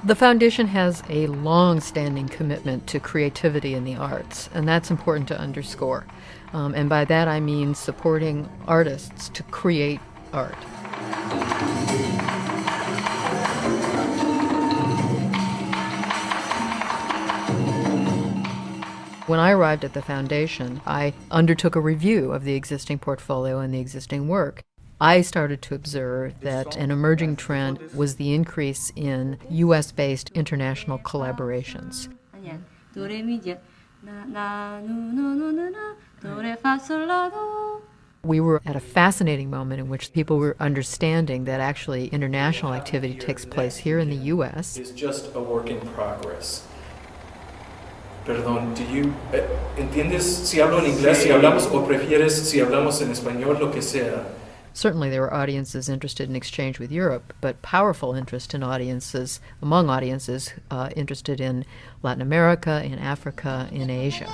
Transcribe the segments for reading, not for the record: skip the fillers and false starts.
The foundation has a long-standing commitment to creativity in the arts, and that's important to underscore. And by that I mean supporting artists to create art. When I arrived at the foundation, I undertook a review of the existing portfolio and the existing work. I started to observe that an emerging trend was the increase in U.S.-based international collaborations. We were at a fascinating moment in which people were understanding that actually international activity takes place here in the U.S. It's just a work in progress. Perdón, ¿entiendes si hablo en inglés, si hablamos, o prefieres si hablamos en español, lo que sea? Certainly there were audiences interested in exchange with Europe, but powerful interest in audiences, among audiences interested in Latin America, in Africa, in Asia.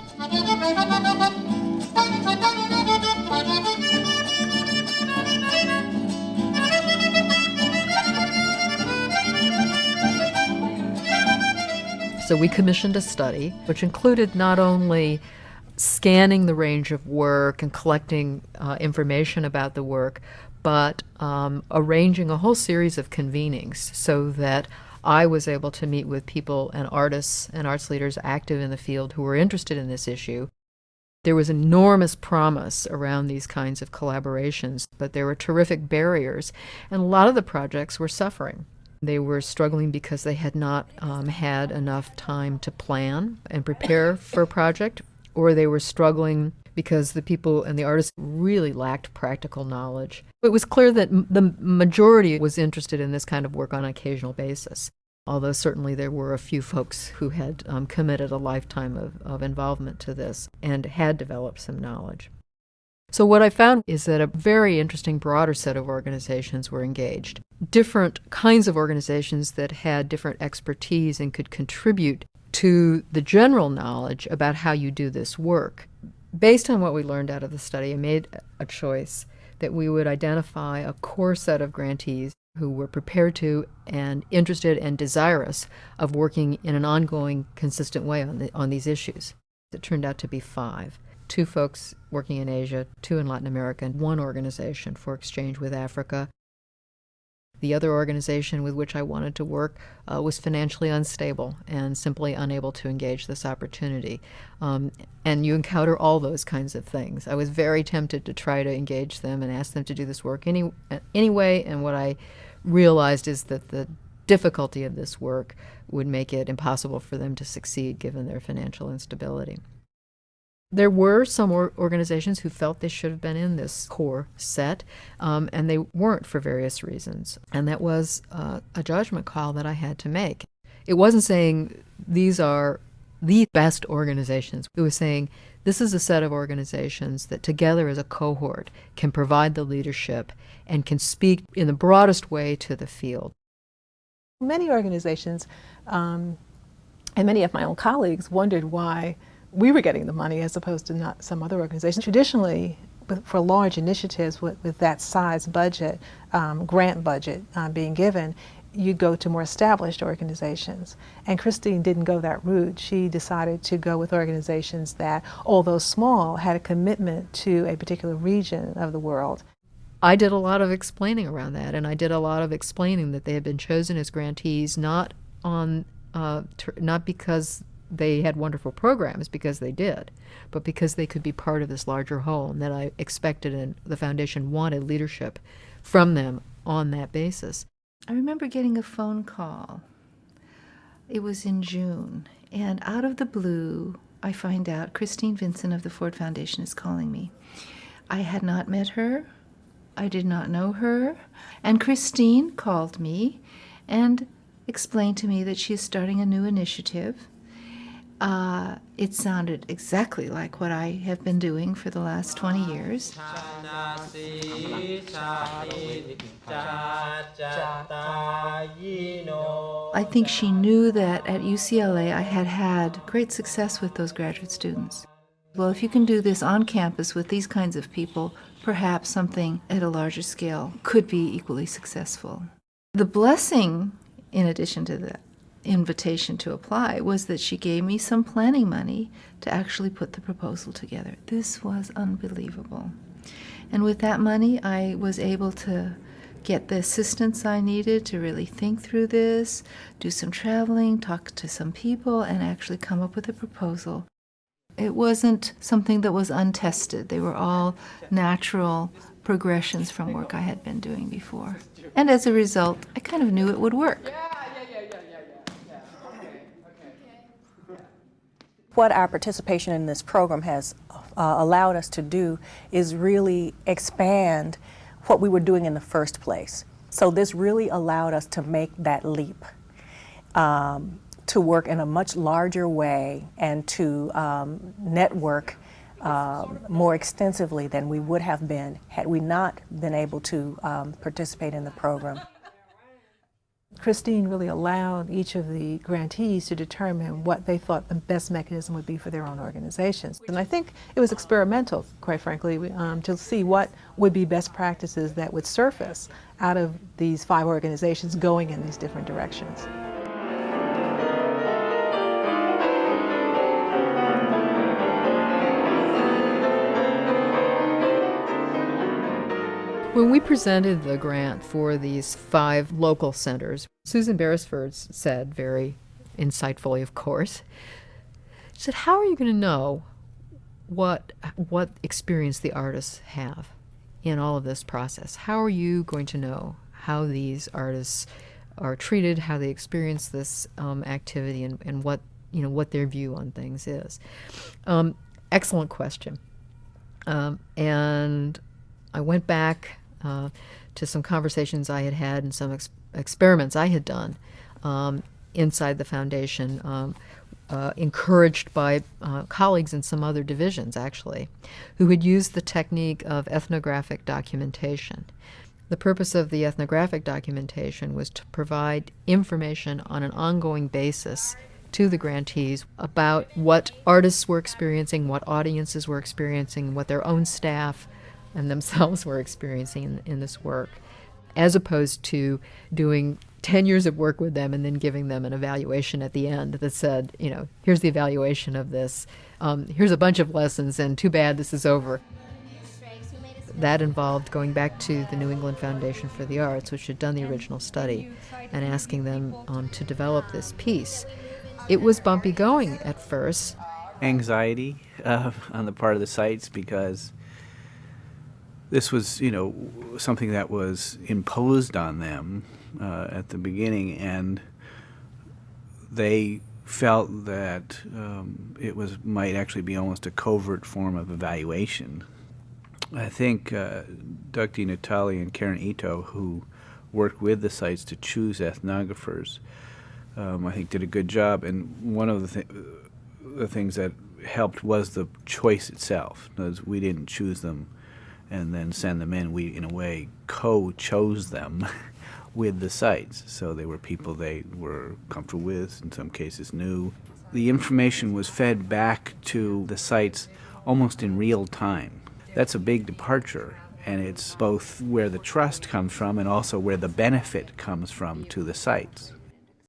So we commissioned a study which included not only scanning the range of work and collecting information about the work, but arranging a whole series of convenings so that I was able to meet with people and artists and arts leaders active in the field who were interested in this issue. There was enormous promise around these kinds of collaborations, but there were terrific barriers, and a lot of the projects were suffering. They were struggling because they had not had enough time to plan and prepare for a project, or they were struggling because the people and the artists really lacked practical knowledge. It was clear that the majority was interested in this kind of work on an occasional basis, although certainly there were a few folks who had committed a lifetime of involvement to this and had developed some knowledge. So what I found is that a very interesting broader set of organizations were engaged. Different kinds of organizations that had different expertise and could contribute to the general knowledge about how you do this work. Based on what we learned out of the study, I made a choice that we would identify a core set of grantees who were prepared to and interested and desirous of working in an ongoing, consistent way on these issues. It turned out to be 5. 2 folks working in Asia, 2 in Latin America, and 1 organization for exchange with Africa. The other organization with which I wanted to work was financially unstable and simply unable to engage this opportunity. And you encounter all those kinds of things. I was very tempted to try to engage them and ask them to do this work anyway, and what I realized is that the difficulty of this work would make it impossible for them to succeed given their financial instability. There were some organizations who felt they should have been in this core set, and they weren't for various reasons. And that was a judgment call that I had to make. It wasn't saying these are the best organizations. It was saying this is a set of organizations that together as a cohort can provide the leadership and can speak in the broadest way to the field. Many organizations and many of my own colleagues wondered why we were getting the money as opposed to not some other organizations. Traditionally, for large initiatives with that size budget, grant budget being given, you go to more established organizations. And Christine didn't go that route. She decided to go with organizations that, although small, had a commitment to a particular region of the world. I did a lot of explaining around that, and I did a lot of explaining that they had been chosen as grantees not because they had wonderful programs, because they did, but because they could be part of this larger whole, and that I expected and the foundation wanted leadership from them on that basis. I remember getting a phone call. It was in June, and out of the blue, I find out Christine Vincent of the Ford Foundation is calling me. I had not met her. I did not know her. And Christine called me and explained to me that she is starting a new initiative. It sounded exactly like what I have been doing for the last 20 years. I think she knew that at UCLA I had had great success with those graduate students. Well, if you can do this on campus with these kinds of people, perhaps something at a larger scale could be equally successful. The blessing, in addition to that, invitation to apply was that she gave me some planning money to actually put the proposal together. This was unbelievable. And with that money, I was able to get the assistance I needed to really think through this, do some traveling, talk to some people, and actually come up with a proposal. It wasn't something that was untested. They were all natural progressions from work I had been doing before. And as a result, I kind of knew it would work. What our participation in this program has allowed us to do is really expand what we were doing in the first place. So this really allowed us to make that leap, to work in a much larger way and to network more extensively than we would have been had we not been able to participate in the program. Christine really allowed each of the grantees to determine what they thought the best mechanism would be for their own organizations. And I think it was experimental, quite frankly, to see what would be best practices that would surface out of these 5 organizations going in these different directions. When we presented the grant for these 5 local centers, Susan Beresford said, very insightfully of course, she said, how are you going to know what experience the artists have in all of this process? How are you going to know how these artists are treated, how they experience this activity, and what their view on things is? Excellent question. And I went back to some conversations I had had and some experiments I had done inside the foundation, encouraged by colleagues in some other divisions, actually, who had used the technique of ethnographic documentation. The purpose of the ethnographic documentation was to provide information on an ongoing basis to the grantees about what artists were experiencing, what audiences were experiencing, what their own staff and themselves were experiencing in this work, as opposed to doing 10 years of work with them and then giving them an evaluation at the end that said, here's the evaluation of this, here's a bunch of lessons, and too bad this is over. That involved going back to the New England Foundation for the Arts, which had done the original study, and asking them to develop this piece. It was bumpy going at first. Anxiety on the part of the sites, because this was, something that was imposed on them at the beginning, and they felt that it might actually be almost a covert form of evaluation. I think Doug DiNatale and Karen Ito, who worked with the sites to choose ethnographers, I think did a good job. And one of the things that helped was the choice itself. Because we didn't choose them and then send them in. We, in a way, co-chose them with the sites. So they were people they were comfortable with, in some cases knew. The information was fed back to the sites almost in real time. That's a big departure, and it's both where the trust comes from and also where the benefit comes from to the sites.